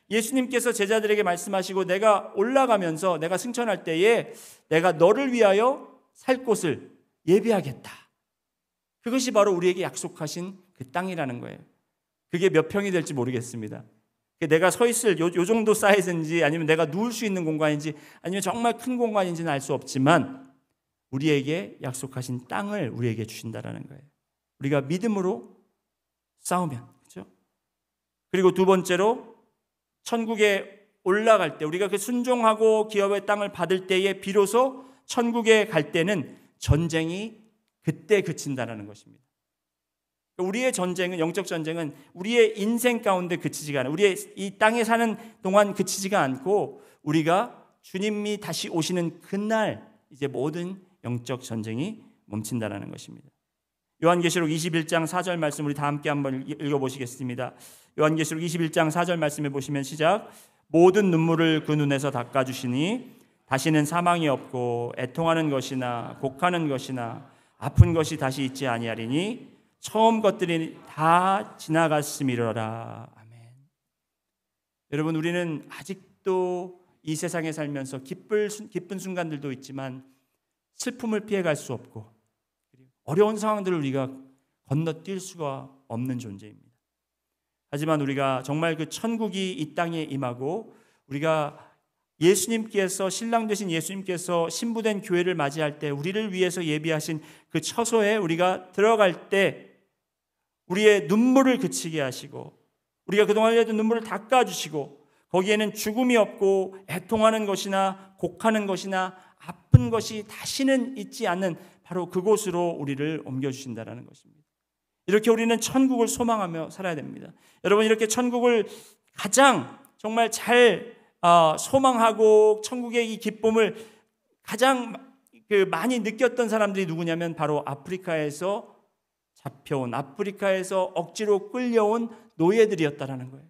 예수님께서 제자들에게 말씀하시고 내가 올라가면서 내가 승천할 때에 내가 너를 위하여 살 곳을 예비하겠다. 그것이 바로 우리에게 약속하신 그 땅이라는 거예요. 그게 몇 평이 될지 모르겠습니다. 내가 서 있을 요 정도 사이즈인지 아니면 내가 누울 수 있는 공간인지 아니면 정말 큰 공간인지는 알 수 없지만 우리에게 약속하신 땅을 우리에게 주신다라는 거예요. 우리가 믿음으로 싸우면, 그렇죠? 그리고 두 번째로 천국에 올라갈 때 우리가 그 순종하고 기업의 땅을 받을 때에 비로소 천국에 갈 때는 전쟁이 그때 그친다라는 것입니다. 우리의 전쟁은, 영적 전쟁은 우리의 인생 가운데 그치지가 않아요. 우리의 이 땅에 사는 동안 그치지가 않고 우리가 주님이 다시 오시는 그날 이제 모든 영적 전쟁이 멈춘다라는 것입니다. 요한계시록 21장 4절 말씀 우리 다 함께 한번 읽어보시겠습니다. 요한계시록 21장 4절 말씀에 보시면 시작. 모든 눈물을 그 눈에서 닦아주시니 다시는 사망이 없고 애통하는 것이나 곡하는 것이나 아픈 것이 다시 있지 아니하리니 처음 것들이 다 지나갔음이로라. 아멘. 여러분, 우리는 아직도 이 세상에 살면서 기쁜 순간들도 있지만 슬픔을 피해갈 수 없고 어려운 상황들을 우리가 건너뛸 수가 없는 존재입니다. 하지만 우리가 정말 그 천국이 이 땅에 임하고 우리가 예수님께서, 신랑 되신 예수님께서 신부된 교회를 맞이할 때 우리를 위해서 예비하신 그 처소에 우리가 들어갈 때 우리의 눈물을 그치게 하시고 우리가 그동안 흘렸던 눈물을 닦아주시고 거기에는 죽음이 없고 애통하는 것이나 곡하는 것이나 아픈 것이 다시는 있지 않는 바로 그곳으로 우리를 옮겨주신다는 것입니다. 이렇게 우리는 천국을 소망하며 살아야 됩니다. 여러분, 이렇게 천국을 가장 정말 잘 소망하고 천국의 이 기쁨을 가장 많이 느꼈던 사람들이 누구냐면 바로 아프리카에서 잡혀온, 아프리카에서 억지로 끌려온 노예들이었다라는 거예요.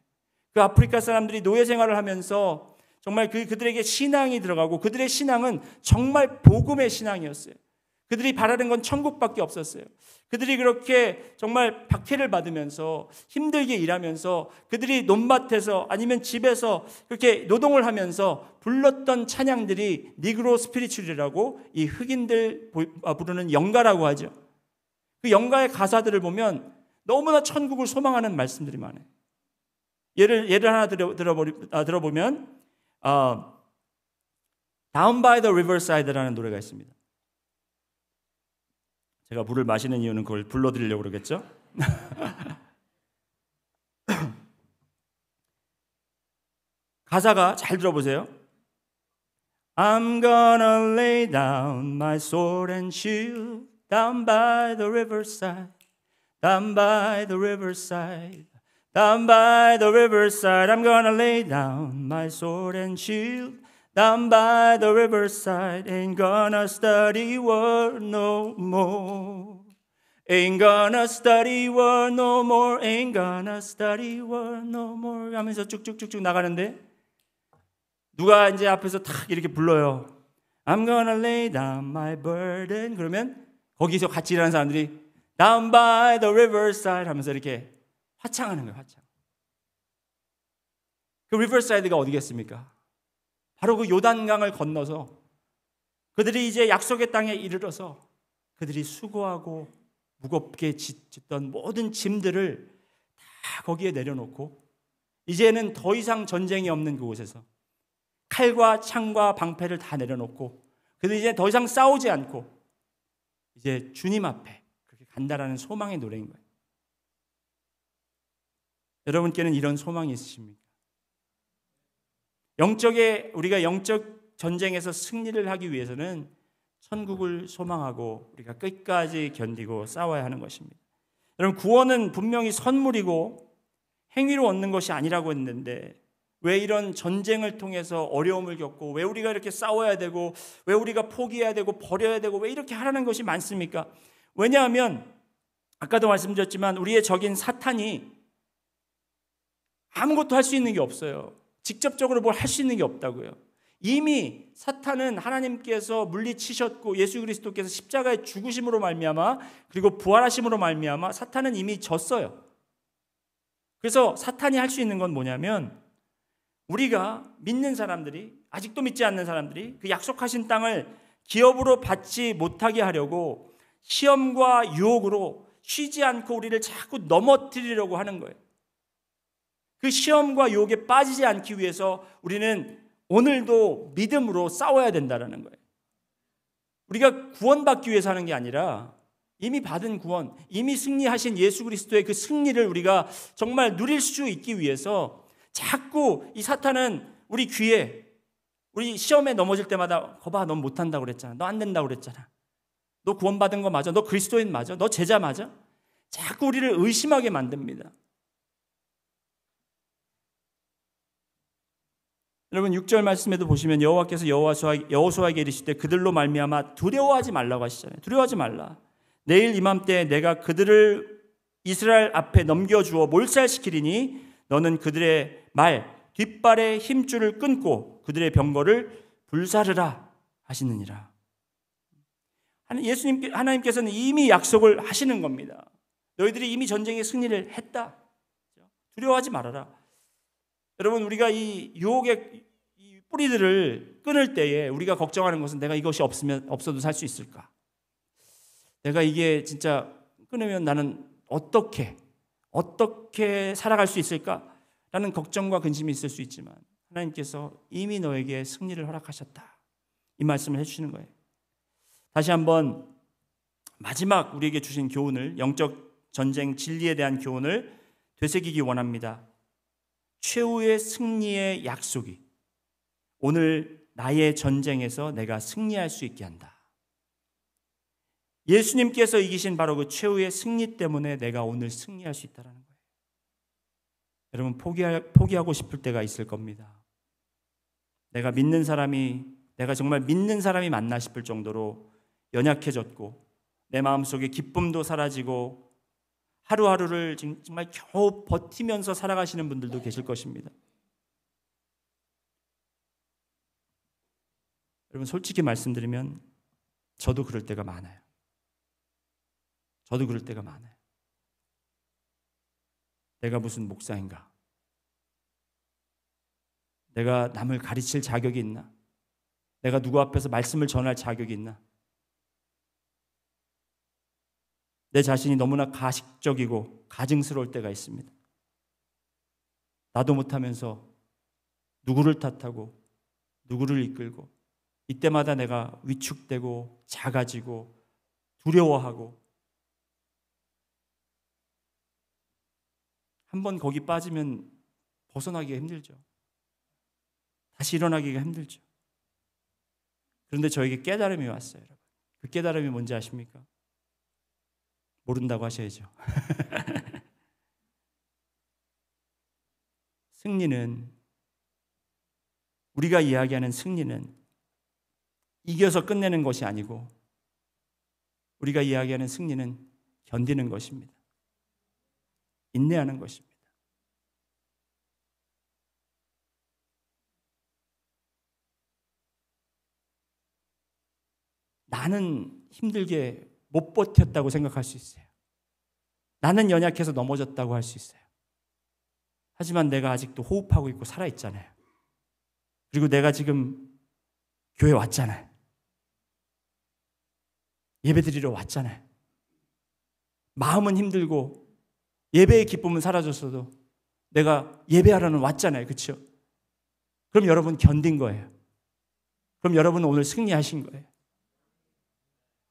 그 아프리카 사람들이 노예 생활을 하면서 정말 그들에게 신앙이 들어가고 그들의 신앙은 정말 복음의 신앙이었어요. 그들이 바라는 건 천국밖에 없었어요. 그들이 그렇게 정말 박해를 받으면서 힘들게 일하면서 그들이 논밭에서 아니면 집에서 그렇게 노동을 하면서 불렀던 찬양들이 니그로 스피리추얼이라고 이 흑인들 부르는 영가라고 하죠. 그 영가의 가사들을 보면 너무나 천국을 소망하는 말씀들이 많아요. 예를 하나 들어보면 Down by the Riverside라는 노래가 있습니다. 제가 물을 마시는 이유는 그걸 불러드리려고 그러겠죠? 가사가 잘 들어보세요. I'm gonna lay down my sword and shield down by the riverside, down by the riverside, down by the riverside. I'm gonna lay down my sword and shield down by the riverside. Ain't gonna study war no more. Ain't gonna study war no more. Ain't gonna study war no more. 하면서 쭉쭉쭉쭉 나가는데 누가 이제 앞에서 탁 이렇게 불러요. I'm gonna lay down my burden. 그러면 거기서 같이 일하는 사람들이 Down by the riverside 하면서 이렇게 화창하는 거예요. 화창. 그 riverside가 어디겠습니까? 바로 그 요단강을 건너서 그들이 이제 약속의 땅에 이르러서 그들이 수고하고 무겁게 짓던 모든 짐들을 다 거기에 내려놓고 이제는 더 이상 전쟁이 없는 그곳에서 칼과 창과 방패를 다 내려놓고 그들이 이제 더 이상 싸우지 않고 이제 주님 앞에 그렇게 간다라는 소망의 노래인 거예요. 여러분께는 이런 소망이 있으십니까? 우리가 영적 전쟁에서 승리를 하기 위해서는 천국을 소망하고 우리가 끝까지 견디고 싸워야 하는 것입니다. 여러분, 구원은 분명히 선물이고 행위로 얻는 것이 아니라고 했는데 왜 이런 전쟁을 통해서 어려움을 겪고 왜 우리가 이렇게 싸워야 되고 왜 우리가 포기해야 되고 버려야 되고 왜 이렇게 하라는 것이 많습니까? 왜냐하면 아까도 말씀드렸지만 우리의 적인 사탄이 아무것도 할 수 있는 게 없어요. 직접적으로 뭘 할 수 있는 게 없다고요. 이미 사탄은 하나님께서 물리치셨고 예수 그리스도께서 십자가의 죽으심으로 말미암아 그리고 부활하심으로 말미암아 사탄은 이미 졌어요. 그래서 사탄이 할 수 있는 건 뭐냐면 우리가 믿는 사람들이 아직도 믿지 않는 사람들이 그 약속하신 땅을 기업으로 받지 못하게 하려고 시험과 유혹으로 쉬지 않고 우리를 자꾸 넘어뜨리려고 하는 거예요. 그 시험과 유혹에 빠지지 않기 위해서 우리는 오늘도 믿음으로 싸워야 된다는 거예요. 우리가 구원받기 위해서 하는 게 아니라 이미 받은 구원, 이미 승리하신 예수 그리스도의 그 승리를 우리가 정말 누릴 수 있기 위해서 자꾸 이 사탄은 우리 귀에 우리 시험에 넘어질 때마다 거봐 넌 못한다고 그랬잖아. 너 안 된다고 그랬잖아. 너 구원받은 거 맞아. 너 그리스도인 맞아. 너 제자 맞아. 자꾸 우리를 의심하게 만듭니다. 여러분 6절 말씀에도 보시면 여호와께서 여호수아에게 이르시되 그들로 말미암아 두려워하지 말라고 하시잖아요. 두려워하지 말라. 내일 이맘때 내가 그들을 이스라엘 앞에 넘겨주어 몰살시키리니 너는 그들의 뒷발의 힘줄을 끊고 그들의 병거를 불사르라 하시느니라. 하나님께서는 이미 약속을 하시는 겁니다. 너희들이 이미 전쟁의 승리를 했다. 두려워하지 말아라. 여러분 우리가 이 유혹의 이 뿌리들을 끊을 때에 우리가 걱정하는 것은 내가 이것이 없어도 살 수 있을까? 내가 이게 진짜 끊으면 나는 어떻게 살아갈 수 있을까? 라는 걱정과 근심이 있을 수 있지만 하나님께서 이미 너에게 승리를 허락하셨다. 이 말씀을 해주시는 거예요. 다시 한번 마지막 우리에게 주신 교훈을 영적 전쟁 진리에 대한 교훈을 되새기기 원합니다. 최후의 승리의 약속이 오늘 나의 전쟁에서 내가 승리할 수 있게 한다. 예수님께서 이기신 바로 그 최후의 승리 때문에 내가 오늘 승리할 수 있다는 거예요. 여러분 포기하고 싶을 때가 있을 겁니다. 내가 정말 믿는 사람이 맞나 싶을 정도로 연약해졌고 내 마음속에 기쁨도 사라지고 하루하루를 정말 겨우 버티면서 살아가시는 분들도 계실 것입니다. 여러분 솔직히 말씀드리면 저도 그럴 때가 많아요. 내가 무슨 목사인가? 내가 남을 가르칠 자격이 있나? 내가 누구 앞에서 말씀을 전할 자격이 있나? 내 자신이 너무나 가식적이고 가증스러울 때가 있습니다. 나도 못하면서 누구를 탓하고 누구를 이끌고 이때마다 내가 위축되고 작아지고 두려워하고 한번 거기 빠지면 벗어나기가 힘들죠. 다시 일어나기가 힘들죠. 그런데 저에게 깨달음이 왔어요, 여러분. 그 깨달음이 뭔지 아십니까? 모른다고 하셔야죠. 승리는, 우리가 이야기하는 승리는 이겨서 끝내는 것이 아니고 우리가 이야기하는 승리는 견디는 것입니다. 인내하는 것입니다. 나는 힘들게 못 버텼다고 생각할 수 있어요. 나는 연약해서 넘어졌다고 할 수 있어요. 하지만 내가 아직도 호흡하고 있고 살아있잖아요. 그리고 내가 지금 교회 왔잖아요. 예배 드리러 왔잖아요. 마음은 힘들고 예배의 기쁨은 사라졌어도 내가 예배하러는 왔잖아요. 그렇죠? 그럼 여러분 견딘 거예요. 그럼 여러분은 오늘 승리하신 거예요.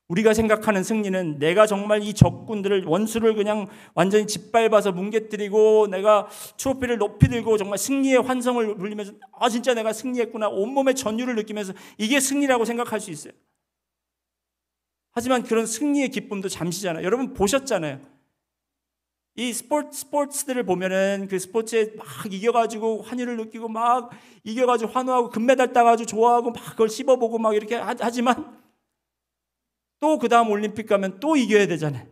우리가 생각하는 승리는 내가 정말 이 적군들을, 원수를 그냥 완전히 짓밟아서 뭉개뜨리고 내가 트로피를 높이 들고 정말 승리의 환성을 울리면서 진짜 내가 승리했구나, 온몸의 전율을 느끼면서 이게 승리라고 생각할 수 있어요. 하지만 그런 승리의 기쁨도 잠시잖아요. 여러분 보셨잖아요. 이 스포츠들을 보면은 그 스포츠에 막 이겨가지고 환희를 느끼고 막 이겨가지고 환호하고 금메달 따가지고 좋아하고 막 그걸 씹어보고 막 이렇게 하지만 또 그 다음 올림픽 가면 또 이겨야 되잖아요.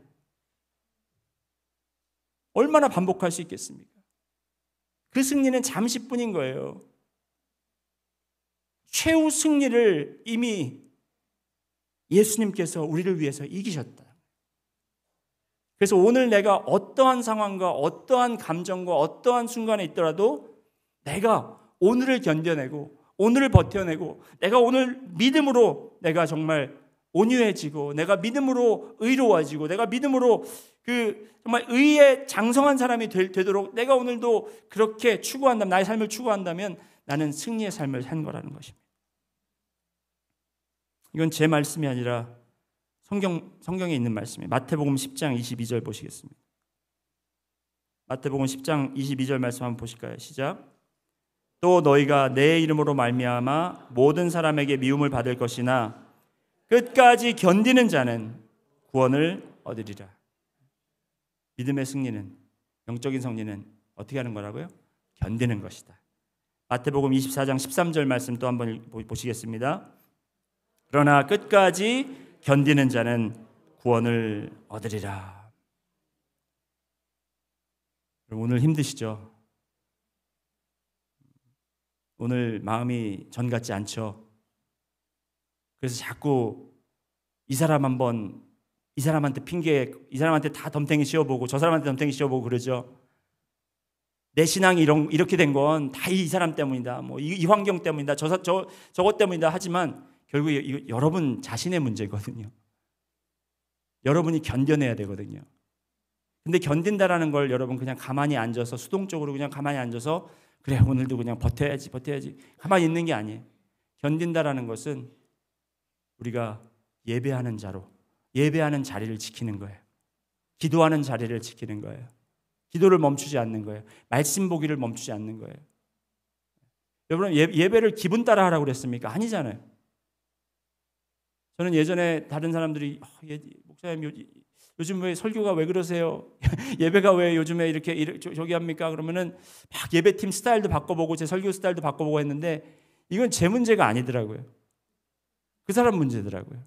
얼마나 반복할 수 있겠습니까? 그 승리는 잠시뿐인 거예요. 최후 승리를 이미 예수님께서 우리를 위해서 이기셨다. 그래서 오늘 내가 어떠한 상황과 어떠한 감정과 어떠한 순간에 있더라도 내가 오늘을 견뎌내고 오늘을 버텨내고 내가 오늘 믿음으로 내가 정말 온유해지고 내가 믿음으로 의로워지고 내가 믿음으로 그 정말 의에 장성한 사람이 되도록 내가 오늘도 그렇게 추구한다면, 나의 삶을 추구한다면 나는 승리의 삶을 산 거라는 것입니다. 이건 제 말씀이 아니라 성경에 있는 말씀이에요. 마태복음 10장 22절 보시겠습니다. 마태복음 10장 22절 말씀 한번 보실까요? 시작. 또 너희가 내 이름으로 말미암아 모든 사람에게 미움을 받을 것이나 끝까지 견디는 자는 구원을 얻으리라. 믿음의 승리는, 영적인 승리는 어떻게 하는 거라고요? 견디는 것이다. 마태복음 24장 13절 말씀 또 한번 보시겠습니다. 그러나 끝까지 견디는 자는 구원을 얻으리라. 오늘 힘드시죠? 오늘 마음이 전 같지 않죠? 그래서 자꾸 이 사람한테 이 사람한테 다 덤탱이 씌워보고 저 사람한테 덤탱이 씌워보고 그러죠. 내 신앙이 이렇게 된 건 다 이 사람 때문이다. 뭐 이 환경 때문이다. 저것 때문이다. 하지만 결국 이거 여러분 자신의 문제거든요. 여러분이 견뎌내야 되거든요. 근데 견딘다라는 걸 여러분 그냥 가만히 앉아서 수동적으로 그냥 가만히 앉아서 그래 오늘도 그냥 버텨야지 가만히 있는 게 아니에요. 견딘다라는 것은 우리가 예배하는 자리를 지키는 거예요. 기도하는 자리를 지키는 거예요. 기도를 멈추지 않는 거예요. 말씀 보기를 멈추지 않는 거예요. 여러분 예배를 기분 따라 하라고 그랬습니까? 아니잖아요. 저는 예전에 다른 사람들이 목사님 요즘 왜 설교가 왜 그러세요? 예배가 왜 요즘에 이렇게 저기 합니까? 그러면은 막 예배팀 스타일도 바꿔보고 제 설교 스타일도 바꿔보고 했는데 이건 제 문제가 아니더라고요. 그 사람 문제더라고요.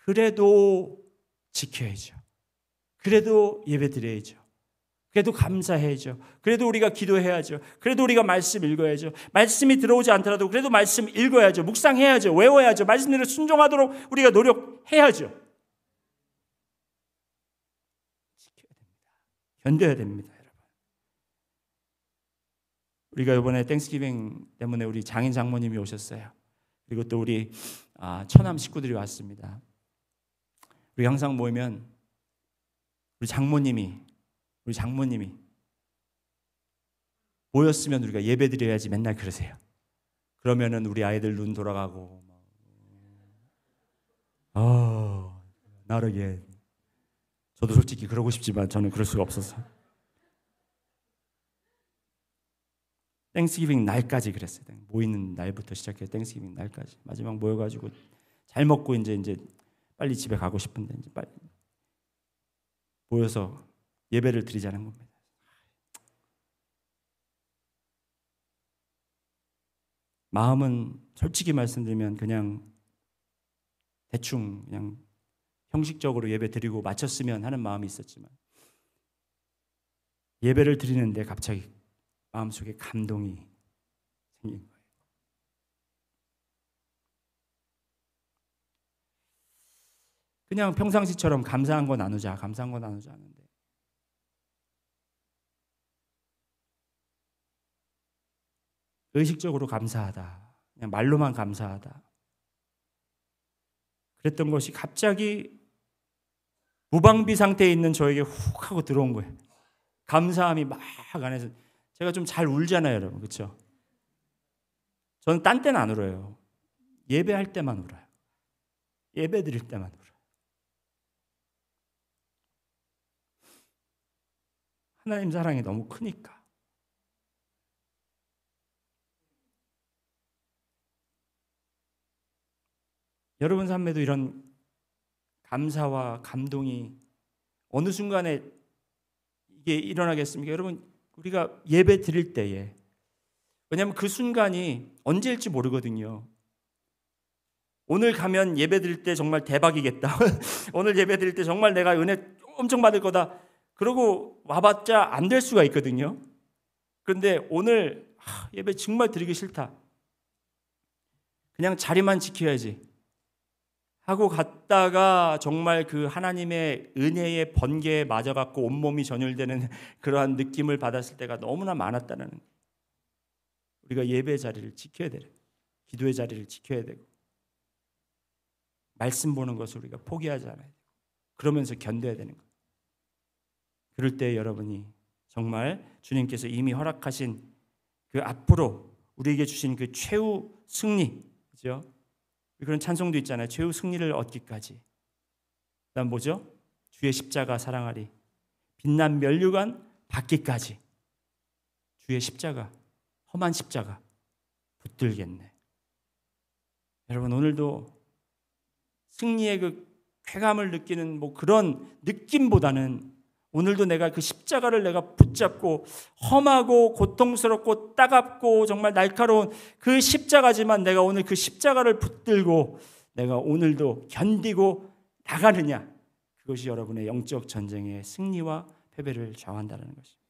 그래도 지켜야죠. 그래도 예배 드려야죠. 그래도 감사해야죠. 그래도 우리가 기도해야죠. 그래도 우리가 말씀 읽어야죠. 말씀이 들어오지 않더라도 그래도 말씀 읽어야죠. 묵상해야죠. 외워야죠. 말씀대로 순종하도록 우리가 노력해야죠. 지켜야 됩니다. 견뎌야 됩니다, 여러분. 우리가 이번에 땡스기빙 때문에 우리 장인 장모님이 오셨어요. 그리고 또 우리 처남 식구들이 왔습니다. 우리 항상 모이면 우리 장모님이 우리 장모님이 모였으면 우리가 예배 드려야지 맨날 그러세요. 그러면은 우리 아이들 눈 돌아가고 나르게 저도 솔직히 그러고 싶지만 저는 그럴 수가 없어서 땡스기빙 날까지 그랬어요. 모이는 날부터 시작해서 땡스기빙 날까지 마지막 모여가지고 잘 먹고 이제 빨리 집에 가고 싶은데 이제 빨리 모여서 예배를 드리자는 겁니다. 마음은 솔직히 말씀드리면 그냥 대충 그냥 형식적으로 예배 드리고 마쳤으면 하는 마음이 있었지만 예배를 드리는데 갑자기 마음속에 감동이 생긴 거예요. 그냥 평상시처럼 감사한 거 나누자 하는데 의식적으로 감사하다, 그냥 말로만 감사하다 그랬던 것이 갑자기 무방비 상태에 있는 저에게 훅 하고 들어온 거예요. 감사함이 막 안에서 제가 좀 잘 울잖아요, 여러분. 그렇죠? 저는 딴 때는 안 울어요. 예배할 때만 울어요. 예배 드릴 때만 울어요. 하나님 사랑이 너무 크니까. 여러분 삶에도 이런 감사와 감동이 어느 순간에 이게 일어나겠습니까? 여러분, 우리가 예배 드릴 때에, 왜냐하면 그 순간이 언제일지 모르거든요. 오늘 가면 예배 드릴 때 정말 대박이겠다. 오늘 예배 드릴 때 정말 내가 은혜 엄청 받을 거다. 그러고 와봤자 안 될 수가 있거든요. 그런데 오늘 예배 정말 드리기 싫다. 그냥 자리만 지켜야지 하고 갔다가 정말 그 하나님의 은혜의 번개에 맞아갖고 온몸이 전율되는 그러한 느낌을 받았을 때가 너무나 많았다는 거예요. 우리가 예배 자리를 지켜야 돼요. 기도의 자리를 지켜야 되고 말씀 보는 것을 우리가 포기하지 않아야 되고 그러면서 견뎌야 되는 거예요. 그럴 때 여러분이 정말 주님께서 이미 허락하신 그 앞으로 우리에게 주신 그 최후 승리, 그죠? 그런 찬송도 있잖아요. 최후 승리를 얻기까지. 그다음 뭐죠? 주의 십자가 사랑하리. 빛난 면류관 받기까지. 주의 십자가, 험한 십자가 붙들겠네. 여러분 오늘도 승리의 그 쾌감을 느끼는 뭐 그런 느낌보다는 오늘도 내가 그 십자가를 내가 붙잡고 험하고 고통스럽고 따갑고 정말 날카로운 그 십자가지만 내가 오늘 그 십자가를 붙들고 내가 오늘도 견디고 나가느냐, 그것이 여러분의 영적 전쟁의 승리와 패배를 좌우한다는 것입니다.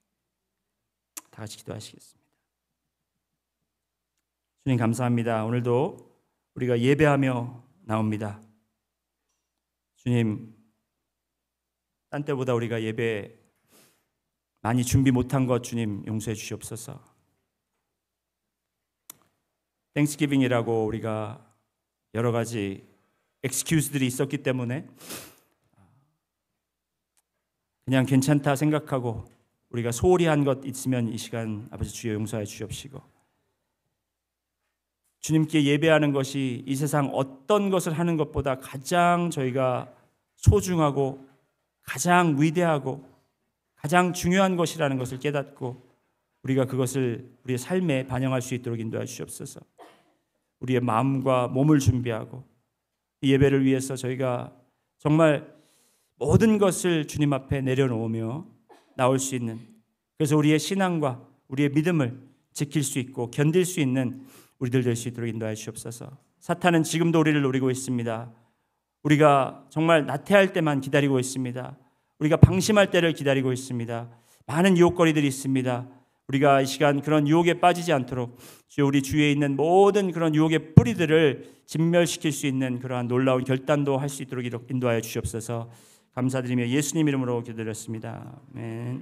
다 같이 기도하시겠습니다. 주님 감사합니다. 오늘도 우리가 예배하며 나옵니다. 주님, 딴 때보다 우리가 예배 많이 준비 못한 것 주님 용서해 주시옵소서. 땡스기빙이라고 우리가 여러 가지 엑스큐즈들이 있었기 때문에 그냥 괜찮다 생각하고 우리가 소홀히 한 것 있으면 이 시간 아버지 주여 용서해 주시옵시고, 주님께 예배하는 것이 이 세상 어떤 것을 하는 것보다 가장 저희가 소중하고 가장 위대하고 가장 중요한 것이라는 것을 깨닫고 우리가 그것을 우리의 삶에 반영할 수 있도록 인도해 주시옵소서. 우리의 마음과 몸을 준비하고 이 예배를 위해서 저희가 정말 모든 것을 주님 앞에 내려놓으며 나올 수 있는, 그래서 우리의 신앙과 우리의 믿음을 지킬 수 있고 견딜 수 있는 우리들 될 수 있도록 인도해 주시옵소서. 사탄은 지금도 우리를 노리고 있습니다. 우리가 정말 나태할 때만 기다리고 있습니다. 우리가 방심할 때를 기다리고 있습니다. 많은 유혹거리들이 있습니다. 우리가 이 시간 그런 유혹에 빠지지 않도록 주여 우리 주위에 있는 모든 그런 유혹의 뿌리들을 진멸시킬 수 있는 그러한 놀라운 결단도 할 수 있도록 인도하여 주시옵소서. 감사드리며 예수님 이름으로 기도드렸습니다. 아멘.